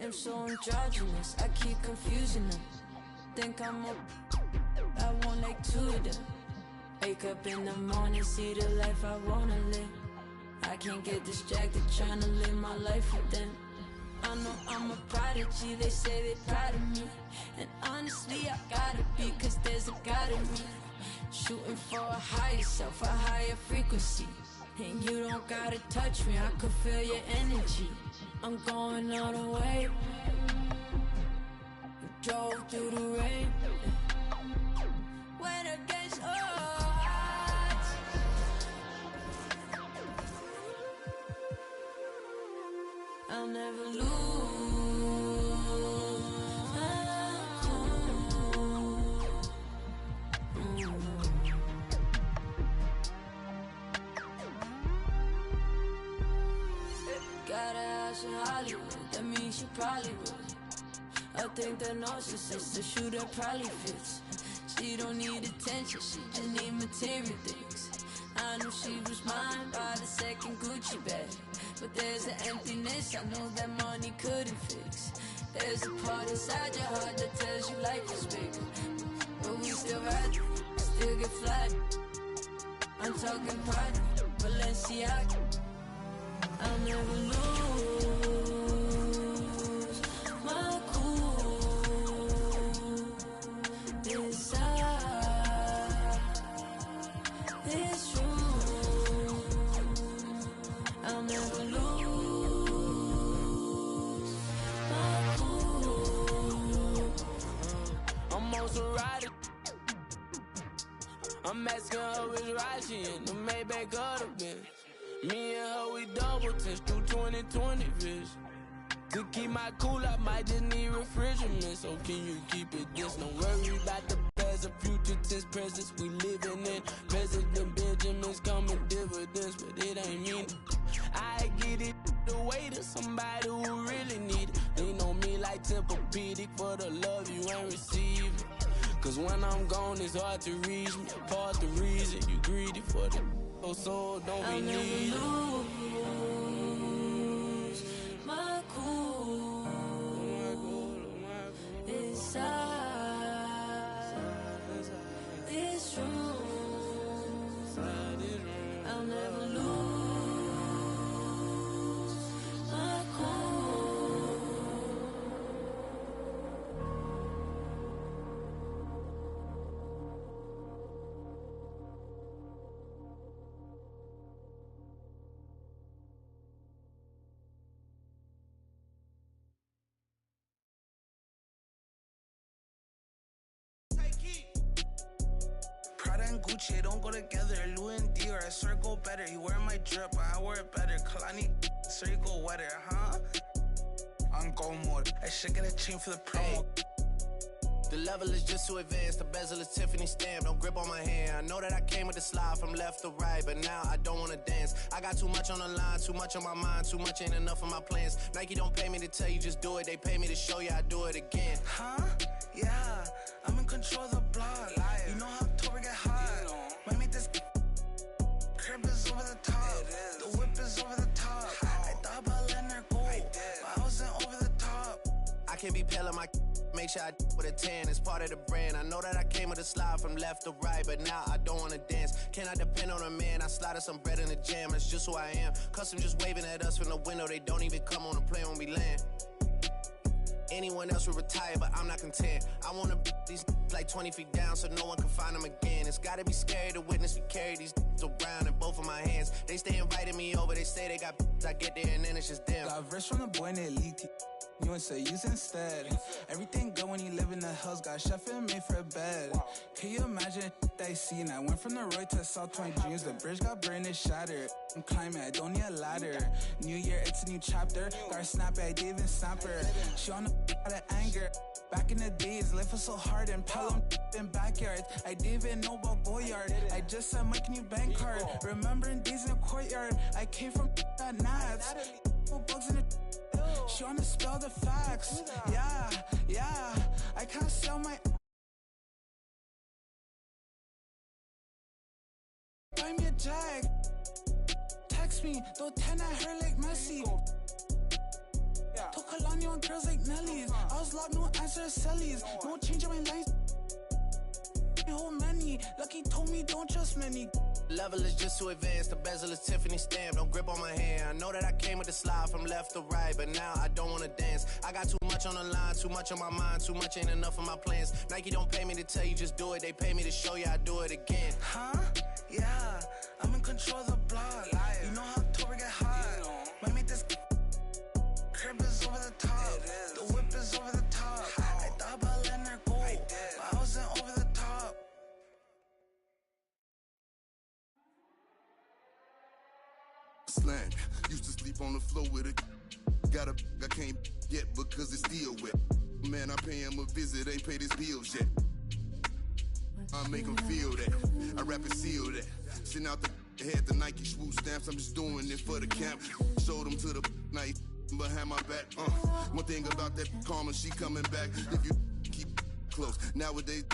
am so androgynous, I keep confusing them. Think I'm I want like two of them. Wake up in the morning, see the life I wanna live. I can't get distracted trying to live my life with them. I know I'm a prodigy, they say they proud of me. And honestly, I gotta be, cause there's a God in me. Shooting for a higher self, a higher frequency. And you don't gotta touch me, I could feel your energy. I'm going all the way. Drove through the rain. Went against odds. I'll never lose. Got a house in Hollywood, that means she probably would. I think that narcissist, the shooter probably fits. She don't need attention, she just need material things. I knew she was mine by the second Gucci bag. But there's an emptiness I know that money couldn't fix. There's a part inside your heart that tells you life is bigger. But we still ride, still get flat. I'm talking Prada, Balenciaga. I'll never lose my cool inside this room. I'll never lose my cool. I'm also riding. I'm asking her which ride she in. The Maybach of the Benz. Me and her, we double test through 20/20 vision. To keep my cool, I might just need refrigerant. So can you keep it this? Don't worry about the past or future tense presence we living in. President Benjamin's coming dividends, but it ain't mean. I get it away to somebody who really need it. They know me like Tempur-Pedic for the love you ain't receiving. Cause when I'm gone, it's hard to reach me. Part the reason you greedy for the so don't be needy. I'll never lose my cool inside this room. I'll never lose my cool. Prada and Gucci, they don't go together. Louis and Dior, I swear go better. You wear my drip, but I wear it better. Kalani, so you go wetter, huh? On go mode. I should get a chain for the promo. The level is just too advanced, the bezel is Tiffany stamp, don't grip on my hand. I know that I came with the slide from left to right, but now I don't wanna dance. I got too much on the line, too much on my mind, too much ain't enough of my plans. Nike don't pay me to tell you just do it, they pay me to show you I do it again. Huh? Yeah, I'm in control of the block. You know how October get hot. Might make this crib is over the top. The whip is over the top. I thought about letting her go, but I wasn't over the top. I can't be pale in my make sure I with a 10, it's part of the brand. I know that I came with a slide from left to right, but now I don't wanna dance. Can I depend on a man? I slided some bread in the jam, that's just who I am. Custom just waving at us from the window, they don't even come on the plane when we land. Anyone else would retire, but I'm not content. I wanna these like 20 feet down so no one can find them again. It's gotta be scary to witness me carry these around in both of my hands. They stay inviting me over, they say they got I get there and then it's just them. Got verse from the boy named Elite. You and say use instead. Everything good when you live in the hills. Got chef and made for a bed. Can you imagine I seen? I went from the road to South Point Dreams. The bridge got burned and shattered. I'm climbing, I don't need a ladder. New year, it's a new chapter. Got her snappy, I didn't even snap her. She on the out of anger. Back in the days, life was so hard and Pelham in backyards. I didn't even know about Boyard. I just said my new bank card. Remembering days in the courtyard. I came from that Nats. Bugs in the she wanna spell the facts. Yeah, I can't sell my. Buy me a jag. Text me, though 10 at her like Messi. Took Kalani on girls like Nelly's. I was locked, no answer, Sally's. No change in my lines. Whole many. Lucky told me don't trust many. Level is just too advanced. The bezel is Tiffany stamp. Don't grip on my hand. I know that I came with the slide from left to right, but now I don't wanna dance. I got too much on the line, too much on my mind, too much ain't enough of my plans. Nike don't pay me to tell you just do it. They pay me to show you I do it again. Huh? Yeah, I'm in control of the block. You know how October get hot. Might make this crib is over the top. The whip is over the top. I thought about letting her go, but I wasn't over the top. Slang, used to sleep on the floor with a got a I can't yet because it's still wet. Man, I pay him a visit, ain't paid his bills yet. I make him feel that. I rap and seal that. Send out the head, the Nike swoop stamps. I'm just doing it for the camp. Showed him to the night behind my back. One thing about that karma, she coming back. If you keep close. Nowadays.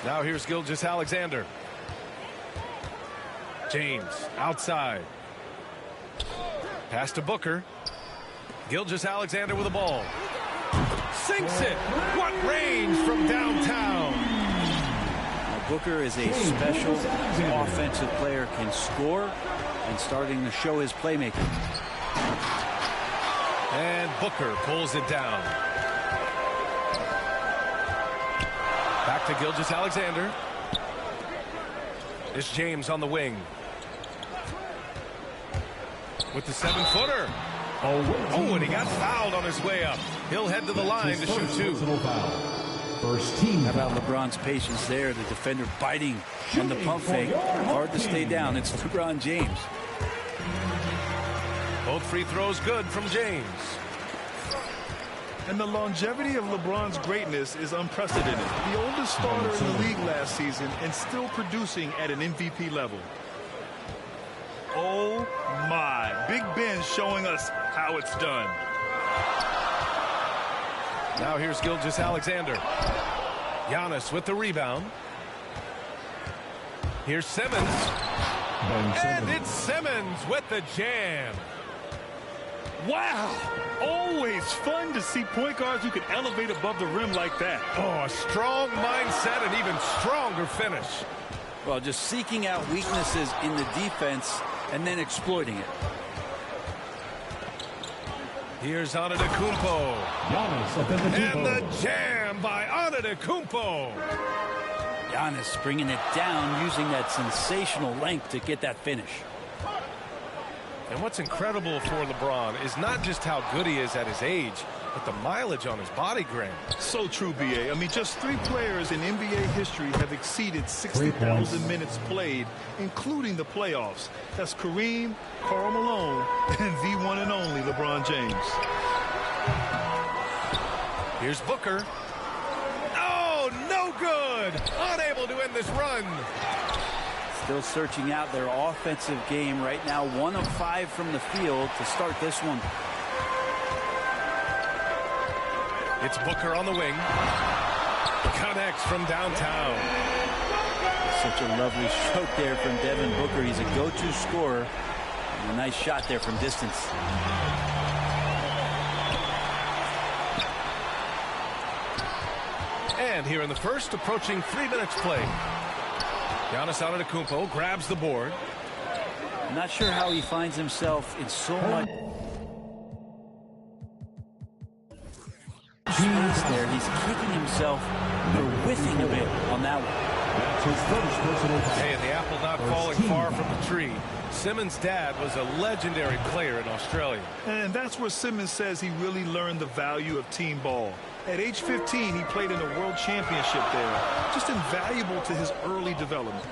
Now here's Gilgeous-Alexander. James outside. Pass to Booker. Gilgeous-Alexander with the ball. Sinks it. What range from downtown. Now, Booker is a special offensive player, can score, and starting to show his playmaking. And Booker pulls it down. Back to Gilgeous-Alexander. It's James on the wing. With the 7-footer. Oh, and he got fouled on his way up. He'll head to the line to shoot two. First team. How about LeBron's patience there? The defender biting on the pump fake. Hard to stay down. It's LeBron James. Both free throws good from James. And the longevity of LeBron's greatness is unprecedented. The oldest starter in the league last season and still producing at an MVP level. Oh my, Big Ben showing us how it's done. Now here's Gilgeous-Alexander. Giannis with the rebound. Here's Simmons. And it's Simmons with the jam. Wow, always fun to see point guards who can elevate above the rim like that. Oh, a strong mindset and even stronger finish. Well, just seeking out weaknesses in the defense and then exploiting it. Here's Antetokounmpo. And the jam by Antetokounmpo. Giannis bringing it down, using that sensational length to get that finish. And what's incredible for LeBron is not just how good he is at his age, But the mileage on his body, Graham. So true, B.A. I mean, just 3 players in NBA history have exceeded 60,000 minutes played, including the playoffs. That's Kareem, Karl Malone, and the one and only LeBron James. Here's Booker. Oh, no good. Unable to end this run. Still searching out their offensive game right now. 1 of 5 from the field to start this one. It's Booker on the wing. Connects from downtown. Such a lovely stroke there from Devin Booker. He's a go-to scorer. And a nice shot there from distance. And here in the first, approaching 3 minutes played. Giannis Antetokounmpo grabs the board. I'm not sure how he finds himself in so much space there. He's kicking himself for whiffing a bit on that one. That's his first personal foul. Hey, and the apple not falling far from the tree. Simmons' dad was a legendary player in Australia. And that's where Simmons says he really learned the value of team ball. At age 15, he played in a world championship there. Just invaluable to his early development.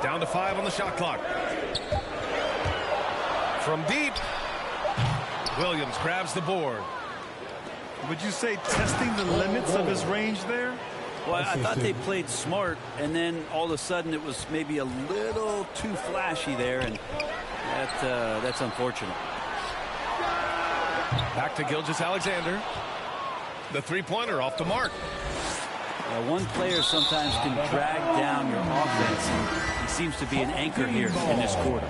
Down to 5 on the shot clock. From deep, Williams grabs the board. Would you say testing the limits of his range there? Well, I thought they played smart, and then all of a sudden it was maybe a little too flashy there, and that's unfortunate. Back to Gilgeous-Alexander. The three-pointer off the mark. One player sometimes can drag down your offense. He seems to be an anchor here in this quarter.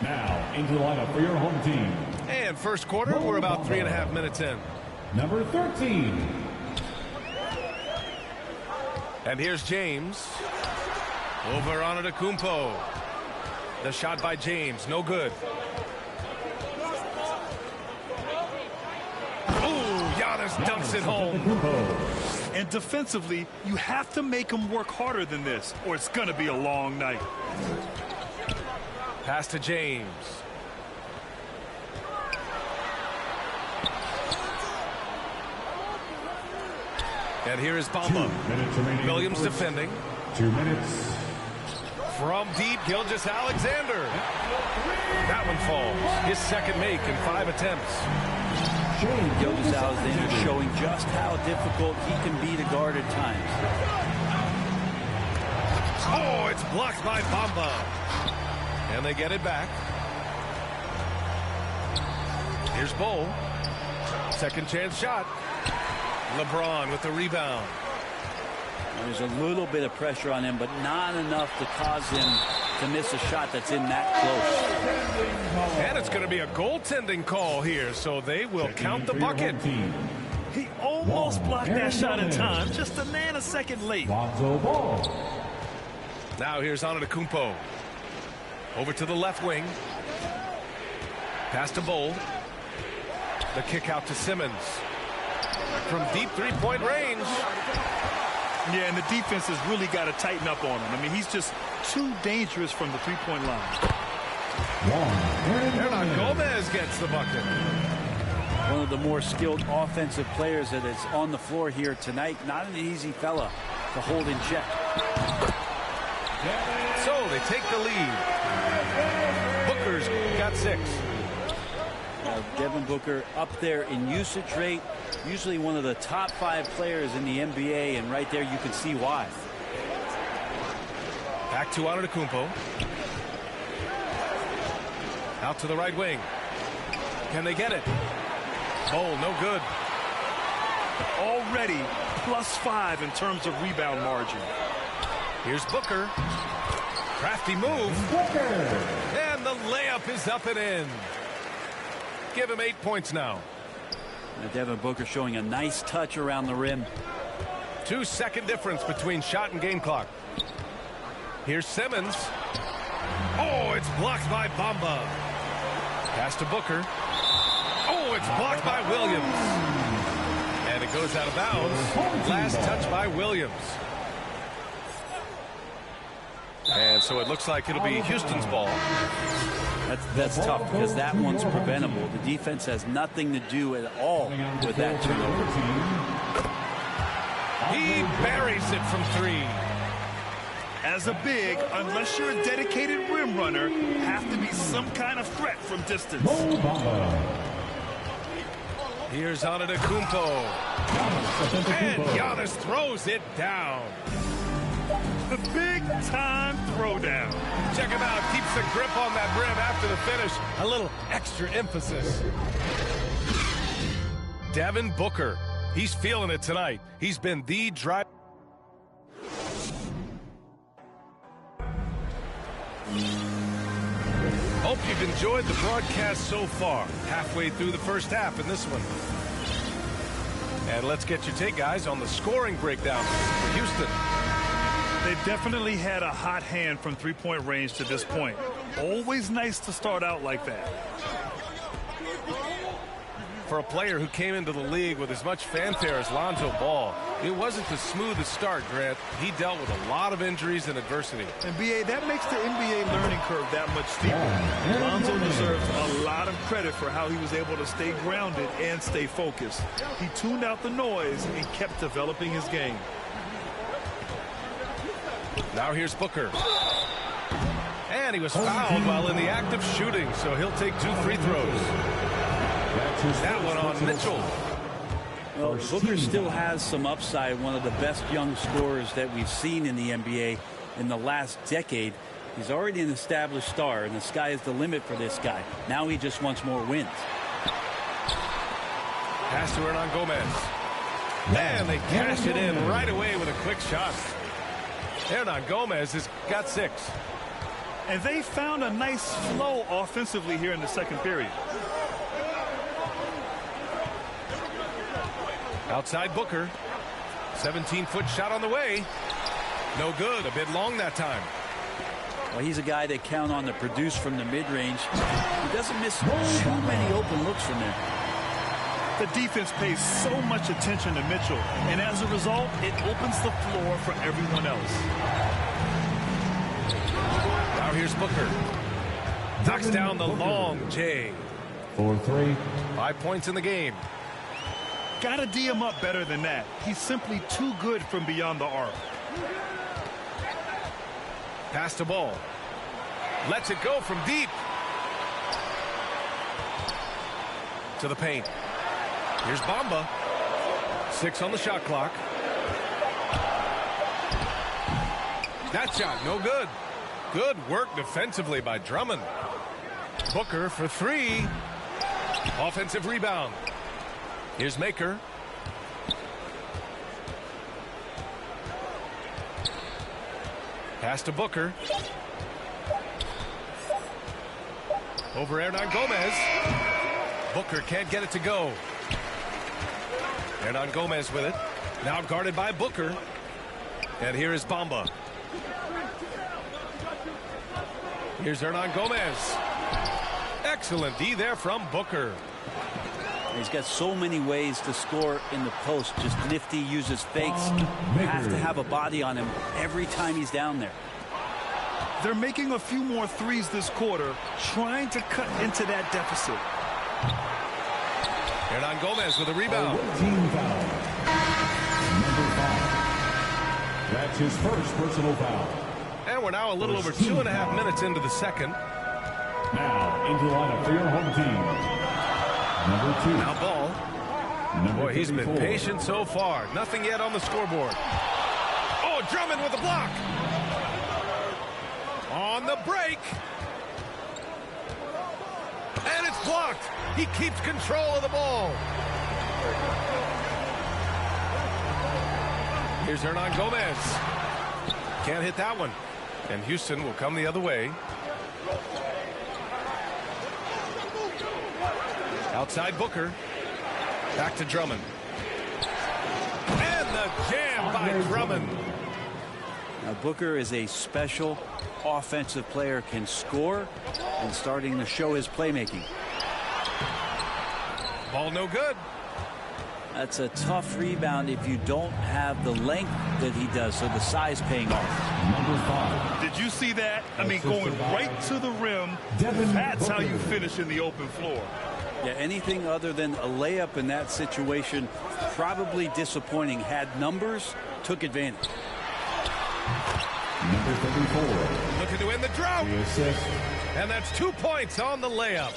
Now, into the lineup for your home team. And first quarter, we're about 3.5 minutes in. Number 13. And here's James. Over Antetokounmpo. The shot by James, no good. Ooh, Giannis dunks it home. And defensively, you have to make him work harder than this, or it's going to be a long night. Pass to James. And here is Bamba. Williams defending. 2 minutes. From deep, Gilgeous-Alexander. That one falls. His second make in 5 attempts. Gilgeous-Alexander showing just how difficult he can be to guard at times. Oh, it's blocked by Bamba. And they get it back. Here's Bull. Second chance shot. LeBron with the rebound. There's a little bit of pressure on him, but not enough to cause him to miss a shot that's in that close. And it's going to be a goaltending call here, so they will count the bucket. He almost blocked that shot in time, just a nanosecond late. Now here's Antetokounmpo. Over to the left wing. Pass to Bull. The kick out to Simmons. From deep three-point range. Yeah, and the defense has really got to tighten up on him. I mean, he's just too dangerous from the three-point line. Hernan Gomez gets the bucket. One of the more skilled offensive players that is on the floor here tonight. Not an easy fella to hold in check. So they take the lead. Booker's got 6. Devin Booker up there in usage rate. Usually one of the top 5 players in the NBA, and right there you can see why. Back to Antetokounmpo. Out to the right wing. Can they get it? Oh, no good. Already +5 in terms of rebound margin. Here's Booker. Crafty move. And the layup is up and in. Give him 8 points now. Devin Booker showing a nice touch around the rim. 2-second difference between shot and game clock. Here's Simmons. Oh, it's blocked by Bamba. Pass to Booker. Oh, it's blocked by Williams. And it goes out of bounds. Last touch by Williams. And so it looks like it'll be Houston's ball. That's tough because that one's preventable. The defense has nothing to do at all with that turnover. He buries it from 3. As a big, unless you're a dedicated rim runner, have to be some kind of threat from distance. Here's Antetokounmpo. And Giannis throws it down. The big-time throwdown. Check him out. Keeps the grip on that rim after the finish. A little extra emphasis. Devin Booker. He's feeling it tonight. He's been the drive. Hope you've enjoyed the broadcast so far. Halfway through the first half in this one. And let's get your take, guys, on the scoring breakdown for Houston. They've definitely had a hot hand from three-point range to this point. Always nice to start out like that. For a player who came into the league with as much fanfare as Lonzo Ball, it wasn't the smoothest start, Grant. He dealt with a lot of injuries and adversity. And, B.A., that makes the NBA learning curve that much steeper. Lonzo deserves a lot of credit for how he was able to stay grounded and stay focused. He tuned out the noise and kept developing his game. Now here's Booker. And he was fouled while in the act of shooting, so he'll take 2 free throws. That one on Mitchell. Well, Booker still has some upside, one of the best young scorers that we've seen in the NBA in the last decade. He's already an established star, and the sky is the limit for this guy. Now he just wants more wins. Pass to Hernan Gomez. And they cash it in right away with a quick shot. Hernan Gomez has got 6. And they found a nice flow offensively here in the second period. Outside Booker. 17-foot shot on the way. No good. A bit long that time. Well, he's a guy that count on to produce from the mid-range. He doesn't miss too many open looks from there. The defense pays so much attention to Mitchell, and as a result, it opens the floor for everyone else. Now here's Booker. Knocks down the long J. 4-3. 5 points in the game. Gotta D him up better than that. He's simply too good from beyond the arc. Pass to Ball. Lets it go from deep. To the paint. Here's Bamba. 6 on the shot clock. That shot, no good. Good work defensively by Drummond. Booker for 3. Offensive rebound. Here's Maker. Pass to Booker. Over Hernan Gomez. Booker can't get it to go. Hernan Gomez with it. Now guarded by Booker. And here is Bamba. Here's Hernan Gomez. Excellent D there from Booker. He's got so many ways to score in the post. Just nifty, uses fakes. Have to have a body on him every time he's down there. They're making a few more threes this quarter, trying to cut into that deficit. Hernan Gomez with a rebound. Team foul. Number 5. That's his first personal foul. And we're now a little over 2.5 minutes into the second. Now into the lineup for your home team. Number 2. Now Ball. Boy, he's been patient so far. Nothing yet on the scoreboard. Oh, Drummond with a block. On the break. And it's blocked. He keeps control of the ball. Here's Hernan Gomez. Can't hit that one. And Houston will come the other way. Outside Booker. Back to Drummond. And the jam by Drummond. Now Booker is a special offensive player, can score, and starting to show his playmaking. Ball no good. That's a tough rebound if you don't have the length that he does, so the size paying off. Number 5. Did you see that? I mean, going right to the rim. That's how you finish in the open floor. Yeah, anything other than a layup in that situation, probably disappointing. Had numbers, took advantage. Number 34. Looking to end the drought. The assist. And that's 2 points on the layup.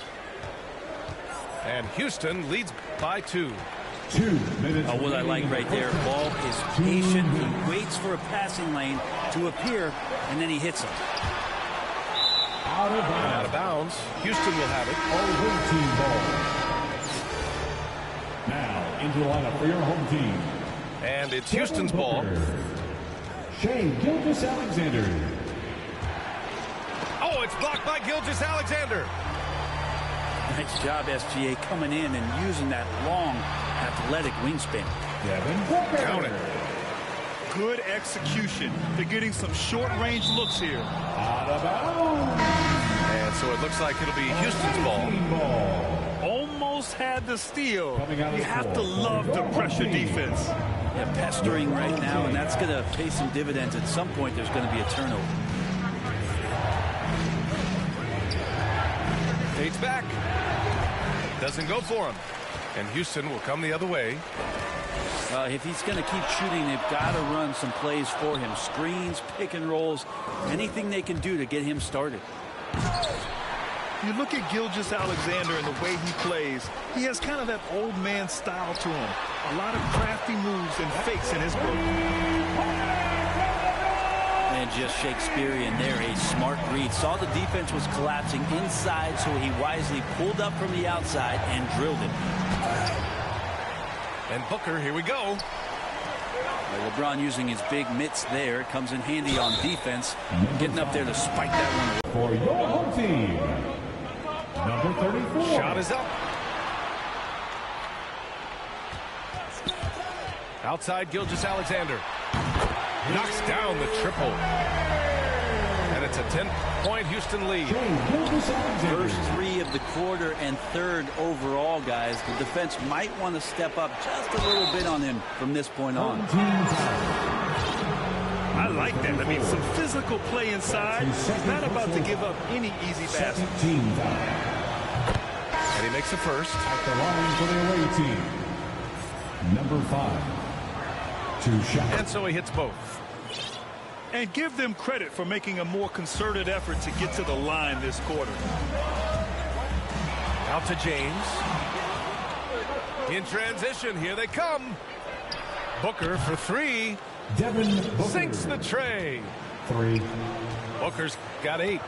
And Houston leads by 2. 2 minutes. What I like right there, Ball is patient. He waits for a passing lane to appear, and then he hits it. Out of bounds. Out of bounds. Houston will have it. Our home team ball. Now into the lineup for your home team. And it's Houston's ball. Shai Gilgeous-Alexander. Oh, it's blocked by Gilgeous-Alexander. Nice job, SGA, coming in and using that long, athletic wingspan. Devin Booker. Count it. Good execution. They're getting some short-range looks here. Out of bounds. And so it looks like it'll be Houston's ball. Almost had the steal. You have to love the pressure defense. Yeah, pestering right now, and that's going to pay some dividends. At some point, there's going to be a turnover. Fades back. Doesn't go for him. And Houston will come the other way. If he's going to keep shooting, they've got to run some plays for him. Screens, pick and rolls, anything they can do to get him started. You look at Gilgeous-Alexander and the way he plays, he has kind of that old man style to him. A lot of crafty moves and fakes in his book. And just Shakespearean there, a smart read. Saw the defense was collapsing inside, so he wisely pulled up from the outside and drilled it. And Booker, here we go. LeBron using his big mitts there. Comes in handy on defense. Getting up there to spike that one. For your home team. Number 34. Shot is up. Outside Gilgeous-Alexander. Knocks down the triple. And it's a 10-point Houston lead. First 3 of the quarter and 3rd overall, guys. The defense might want to step up just a little bit on him from this point on. I like that. I mean, some physical play inside. He's not about to give up any easy basket. And he makes the first. At the line for the away team. Number 5. 2 shots. And so he hits both. And give them credit for making a more concerted effort to get to the line this quarter. Out to James. In transition, here they come. Booker for 3. Devin Booker. Sinks the tray. 3. Booker's got 8.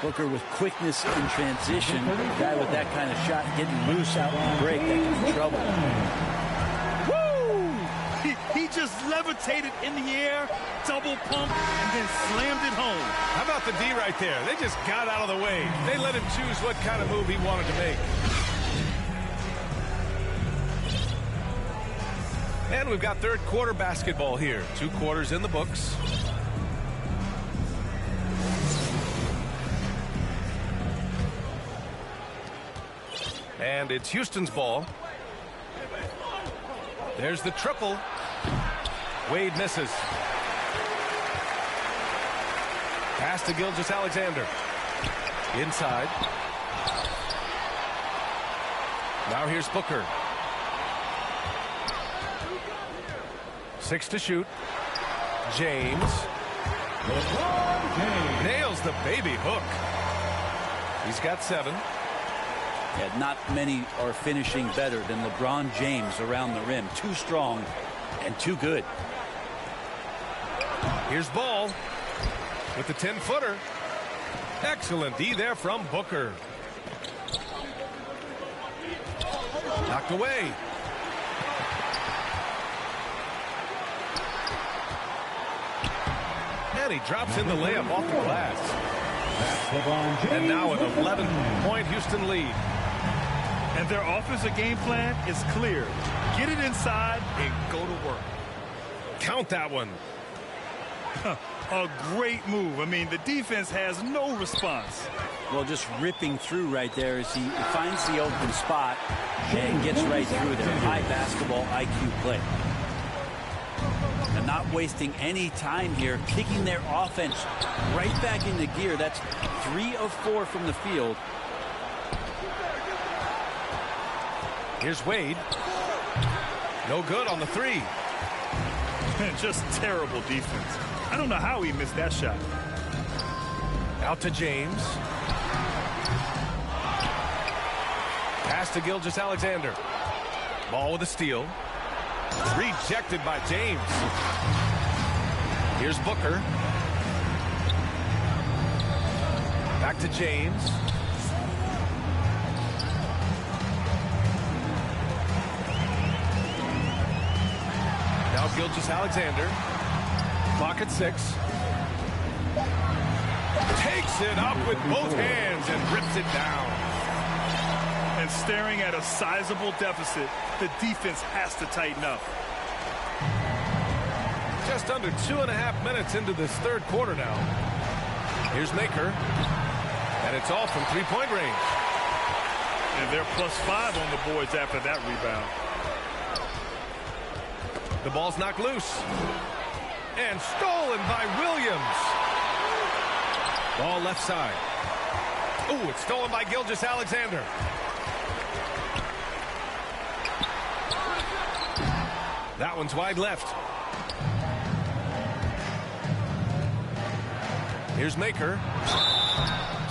Booker with quickness in transition. A guy with that kind of shot getting loose out on the break. That can be trouble. He just levitated in the air, double pump, and then slammed it home. How about the D right there? They just got out of the way. They let him choose what kind of move he wanted to make. And we've got 3rd quarter basketball here. 2 quarters in the books. And it's Houston's ball. There's the triple. Wade misses. Pass to Gilgeous-Alexander. Inside. Now here's Booker. 6 to shoot. James. Nails the baby hook. He's got 7. Yeah, not many are finishing better than LeBron James around the rim. Too strong and too good. Here's Ball with the 10-footer. Excellent D there from Booker. Knocked away. And he drops in the layup off the glass. And now an 11-point Houston lead. And their offensive game plan is clear. Get it inside and go to work. Count that one. A great move. I mean, the defense has no response. Well, just ripping through right there as he finds the open spot and gets right through there. High basketball IQ play. And not wasting any time here, kicking their offense right back into gear. That's 3 of 4 from the field. Here's Wade. No good on the 3. Just terrible defense. I don't know how he missed that shot. Out to James. Pass to Gilgeous-Alexander. Ball with a steal. Rejected by James. Here's Booker. Back to James. Now Gilgeous-Alexander. Clock at 6. Takes it up with both hands and rips it down. And staring at a sizable deficit, the defense has to tighten up. Just under 2.5 minutes into this third quarter now. Here's Maker. And it's all from three-point range. And they're +5 on the boards after that rebound. The ball's knocked loose. And stolen by Williams. Ball left side. Oh, it's stolen by Gilgeous-Alexander. That one's wide left. Here's Maker.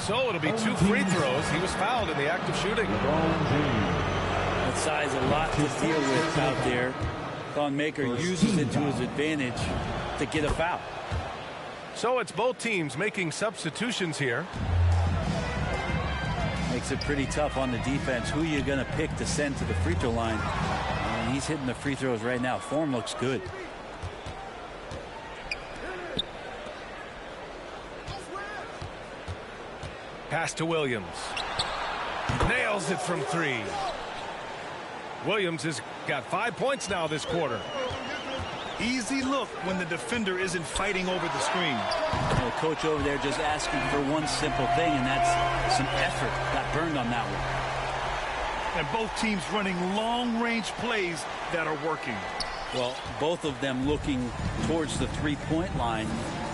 So it'll be 2 free throws. He was fouled in the act of shooting. That size a lot to deal with out there. Thon Maker uses it to his advantage to get a foul. So it's both teams making substitutions here. Makes it pretty tough on the defense. Who are you going to pick to send to the free throw line? And he's hitting the free throws right now. Form looks good. Pass to Williams. Nails it from 3. Williams has got 5 points now this quarter. Easy look when the defender isn't fighting over the screen. The coach over there just asking for one simple thing, and that's some effort. Got burned on that one. And both teams running long-range plays that are working. Well, both of them looking towards the three-point line,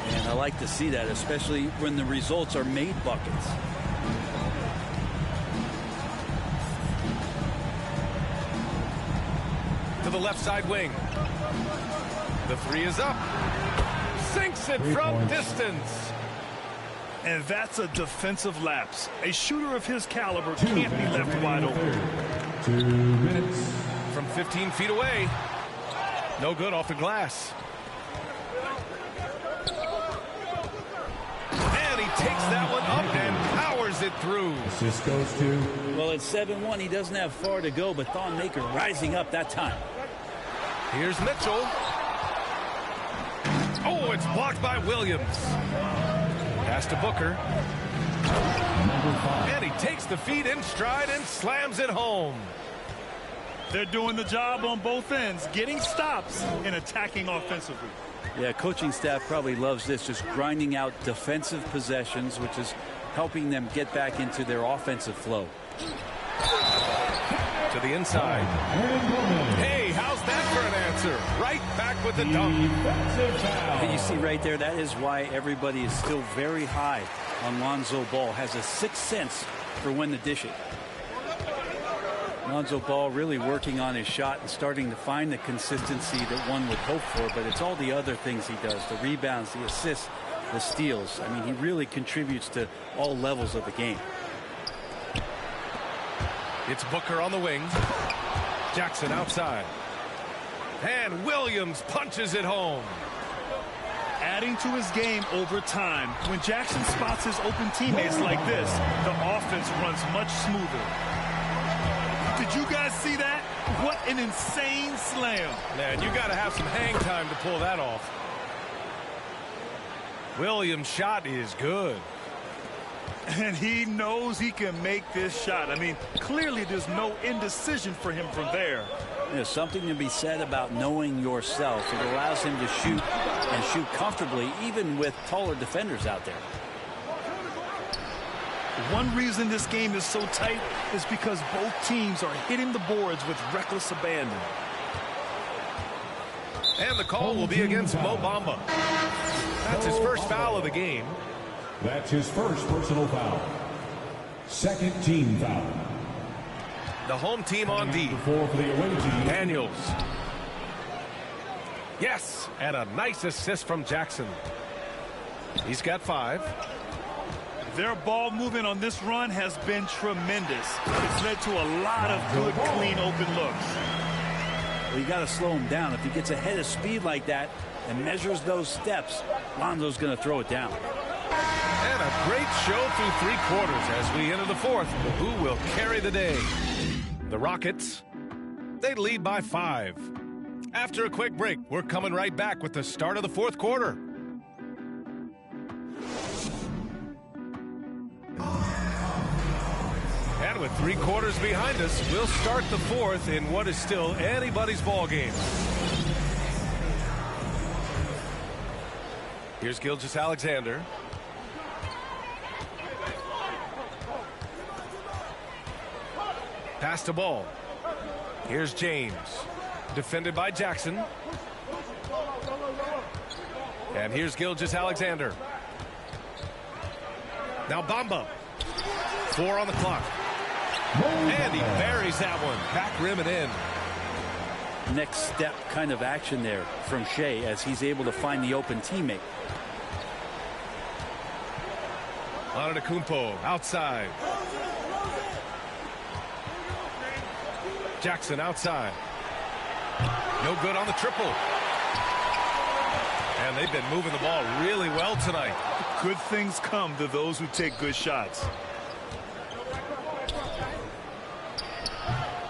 and I like to see that, especially when the results are made buckets. To the left side wing. The 3 is up. Sinks it from distance. And that's a defensive lapse. A shooter of his caliber can't be left wide open. 2 minutes. From 15 feet away. No good off the glass. And he takes that one up and powers it through. Assist goes to. Well, it's 7-1. He doesn't have far to go, but Thon Maker rising up that time. Here's Mitchell. Oh, it's blocked by Williams. Pass to Booker. And he takes the feed in stride and slams it home. They're doing the job on both ends, getting stops and attacking offensively. Yeah, coaching staff probably loves this, just grinding out defensive possessions, which is helping them get back into their offensive flow. To the inside. Hey, how's that for an answer? Right back with the dunk. And you see right there, that is why everybody is still very high on Lonzo Ball. Has a sixth sense for when to dish it. Lonzo Ball really working on his shot and starting to find the consistency that one would hope for, but it's all the other things he does, the rebounds, the assists, the steals. I mean, he really contributes to all levels of the game. It's Booker on the wing. Jackson outside. And Williams punches it home. Adding to his game over time. When Jackson spots his open teammates like this, the offense runs much smoother. Did you guys see that? What an insane slam. Man, you got to have some hang time to pull that off. Williams' shot is good. And he knows he can make this shot. I mean, clearly there's no indecision for him from there. There's something to be said about knowing yourself. It allows him to shoot and shoot comfortably, even with taller defenders out there. One reason this game is so tight is because both teams are hitting the boards with reckless abandon. And the call will be against Mo Bamba. That's his first foul of the game. That's his first personal foul. Second team foul. The home team on D. For the away team. Daniels. Yes, and a nice assist from Jackson. He's got 5. Their ball movement on this run has been tremendous. It's led to a lot of good, clean, open looks. Well, you got to slow him down. If he gets ahead of speed like that and measures those steps, Lonzo's going to throw it down. And a great show through 3 quarters as we enter the 4th. Who will carry the day? The Rockets, they lead by 5. After a quick break, we're coming right back with the start of the 4th quarter. And with 3 quarters behind us, we'll start the 4th in what is still anybody's ball game. Here's Gilgeous-Alexander. Pass the ball. Here's James. Defended by Jackson. And here's Gilgeous-Alexander. Now Bamba. 4 on the clock. And he buries that one. Back rim and in. Next step kind of action there from Shea as he's able to find the open teammate. Antetokounmpo outside. Jackson outside. No good on the triple. And they've been moving the ball really well tonight. Good things come to those who take good shots.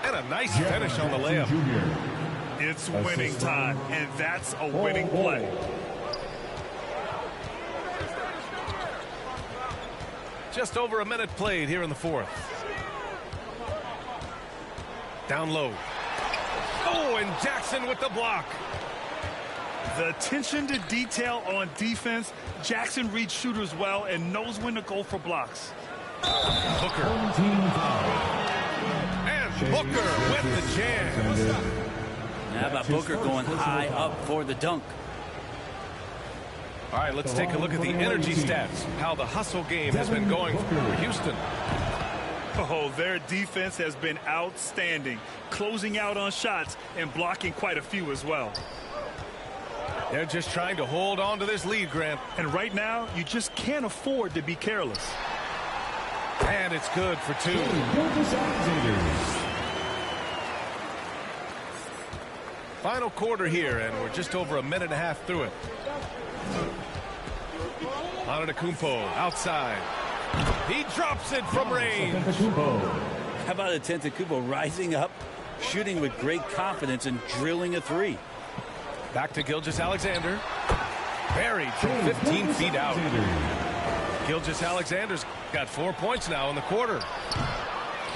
And a nice finish on the layup. It's winning time, and that's a winning play. Just over a minute played here in the 4th. Down low. Oh, and Jackson with the block. The attention to detail on defense. Jackson reads shooters well and knows when to go for blocks. Booker. And Booker with the jam. How about Booker going high up for the dunk? All right, let's take a look at the energy stats. How the hustle game has been going for Houston. Oh, their defense has been outstanding, closing out on shots and blocking quite a few as well. They're just trying to hold on to this lead, Grant. And right now, you just can't afford to be careless. And it's good for 2. Final quarter here, and we're just over a minute and a half through it. Antetokounmpo outside. He drops it from range. How about Antetokounmpo rising up, shooting with great confidence and drilling a 3? Back to Gilgeous-Alexander. Buried from 15 feet out. Gilgeous-Alexander's got 4 points now in the quarter.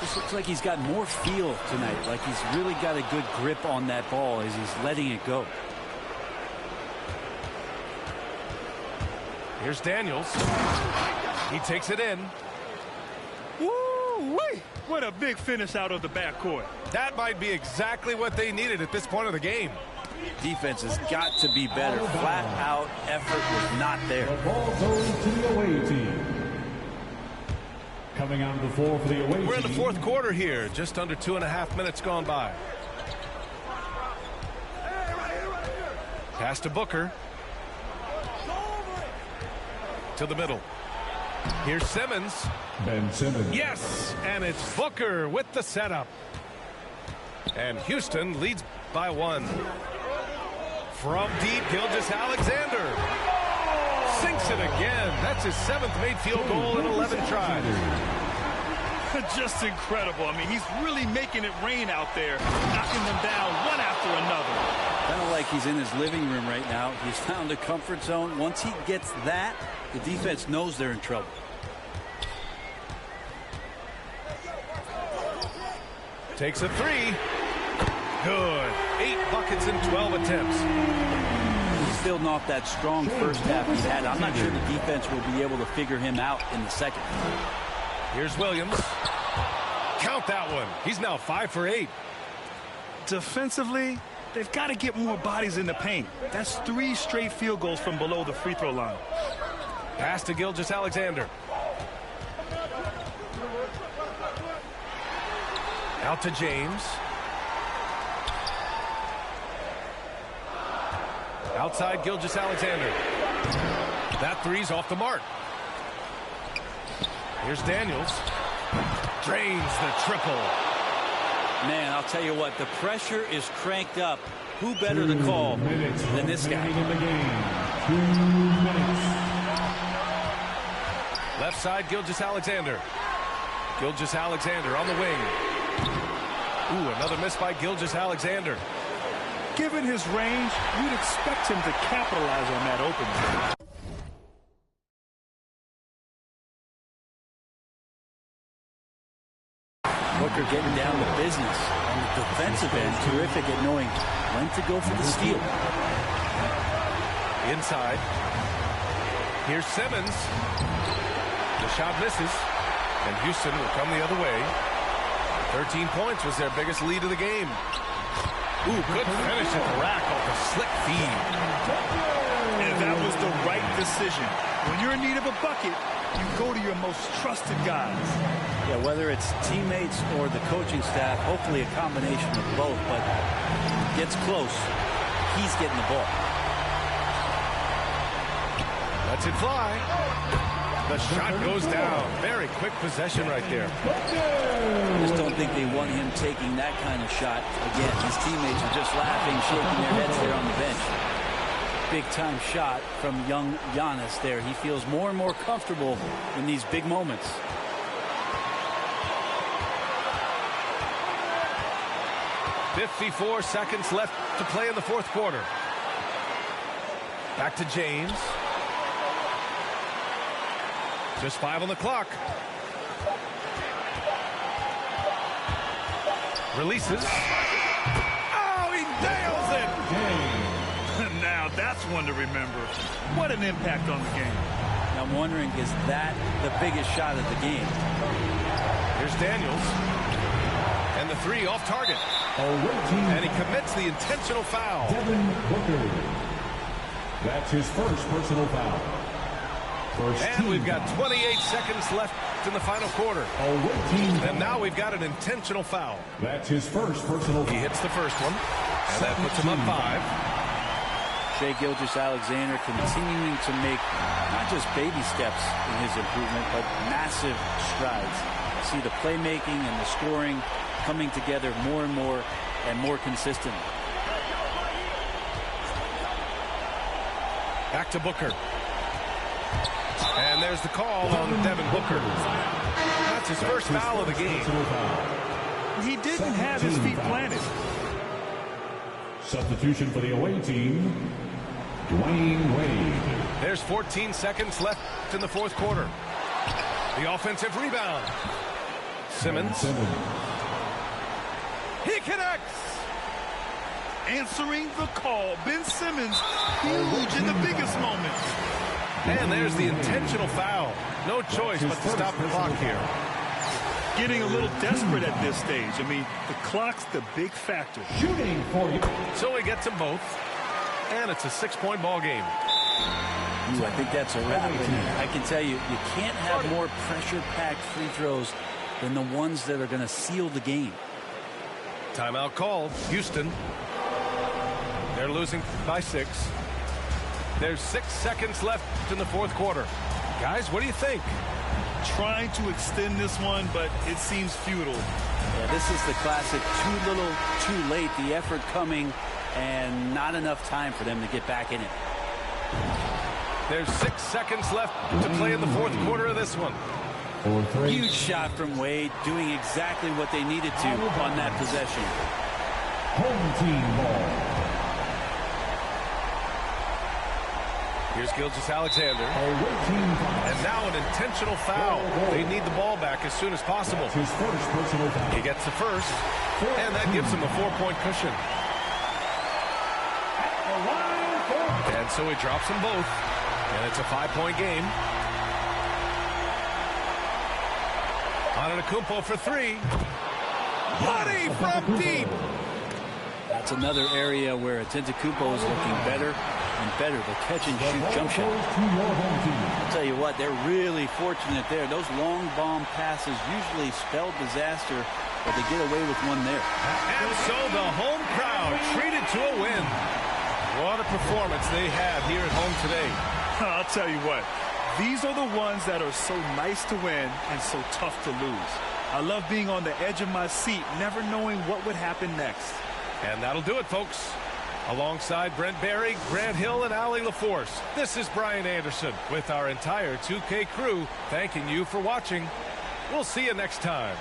This looks like he's got more feel tonight, like he's really got a good grip on that ball as he's letting it go. Here's Daniels. He takes it in. Woo-wee! What a big finish out of the backcourt. That might be exactly what they needed at this point of the game. Defense has got to be better. Flat out effort was not there. The ball goes to the away team. Coming on the floor for the away team. We're in the 4th quarter here. Just under 2.5 minutes gone by. Pass to Booker. To the middle. Here's Simmons. Ben Simmons. Yes, and it's Booker with the setup. And Houston leads by 1. From deep, Gilgeous-Alexander sinks it again. That's his 7th made field goal in 11 tries. Just incredible. I mean, he's really making it rain out there, knocking them down one after another. Kind of like he's in his living room right now. He's found a comfort zone. Once he gets that, the defense knows they're in trouble. Takes a three. Good. 8 buckets in 12 attempts. He's building off that strong first half he had. I'm not sure the defense will be able to figure him out in the second. Here's Williams. Count that one. He's now 5 for 8. Defensively, they've got to get more bodies in the paint. That's 3 straight field goals from below the free throw line. Pass to Gilgeous-Alexander. Out to James. Outside Gilgeous-Alexander. That three's off the mark. Here's Daniels. Drains the triple. Man, I'll tell you what, the pressure is cranked up. Who better to call than this guy? Left side, Gilgeous-Alexander. Gilgeous-Alexander on the wing. Ooh, another miss by Gilgeous-Alexander. Given his range, you'd expect him to capitalize on that opening. Booker getting down to business on the defensive end. Terrific at knowing when to go for the steal. Inside. Here's Simmons. The shot misses. And Houston will come the other way. 13 points was their biggest lead of the game. Ooh, good finish at the rack off a slick feed. And that was the right decision. When you're in need of a bucket, you go to your most trusted guys. Yeah, whether it's teammates or the coaching staff, hopefully a combination of both, but gets close, he's getting the ball. Lets it fly. The shot goes down. Very quick possession right there. I just don't think they want him taking that kind of shot. Again, his teammates are just laughing, shaking their heads there on the bench. Big-time shot from young Giannis there. He feels more and more comfortable in these big moments. .54 seconds left to play in the fourth quarter. Back to James. Just 5 on the clock. Releases. Oh, he nails it! Now that's one to remember. What an impact on the game. I'm wondering, is that the biggest shot of the game? Here's Daniels. And the three off target. And he commits the intentional foul. Devin Booker. That's his first personal foul. And we've got 28 seconds left in the final quarter. And now we've got an intentional foul. That's his first personal foul. He hits the first one, and that puts him up 5. Shai Gilgeous-Alexander continuing to make not just baby steps in his improvement, but massive strides. See the playmaking and the scoring coming together more and more consistently. Back to Booker. And there's the call on Devin Booker. That's his first foul of the game. He didn't have his feet planted. Substitution for the away team, Dwayne Wade. There's 14 seconds left in the fourth quarter. The offensive rebound. Simmons. He connects. Answering the call. Ben Simmons, huge in the biggest moments. And there's the intentional foul. No choice but to stop the clock here. Getting a little desperate at this stage. I mean, the clock's the big factor. Shooting for you. So he gets them both. And it's a 6-point ball game. Ooh, I think that's a wrap. I can tell you, you can't have more pressure-packed free throws than the ones that are going to seal the game. Timeout called. Houston. They're losing by 6. There's 6 seconds left in the fourth quarter. Guys, what do you think? Trying to extend this one, but it seems futile. Yeah, this is the classic too little, too late. The effort coming and not enough time for them to get back in it. There's 6 seconds left to play in the fourth quarter of this one. Huge shot from Wade, doing exactly what they needed to on that possession. Home team ball. Here's Gilgeous-Alexander. And now an intentional foul. They need the ball back as soon as possible. He gets the first, and that gives him a 4-point cushion. And so he drops them both, and it's a 5-point game. Antetokounmpo for three. Money from deep. That's another area where Antetokounmpo is looking better and better. The catch-and-shoot jump shot. I'll tell you what, they're really fortunate there. Those long bomb passes usually spell disaster, but they get away with one there. And so the home crowd treated to a win. What a performance they had here at home today. I'll tell you what, these are the ones that are so nice to win and so tough to lose. I love being on the edge of my seat, never knowing what would happen next. And that'll do it, folks. Alongside Brent Barry, Grant Hill, and Allie LaForce, this is Brian Anderson with our entire 2K crew thanking you for watching. We'll see you next time.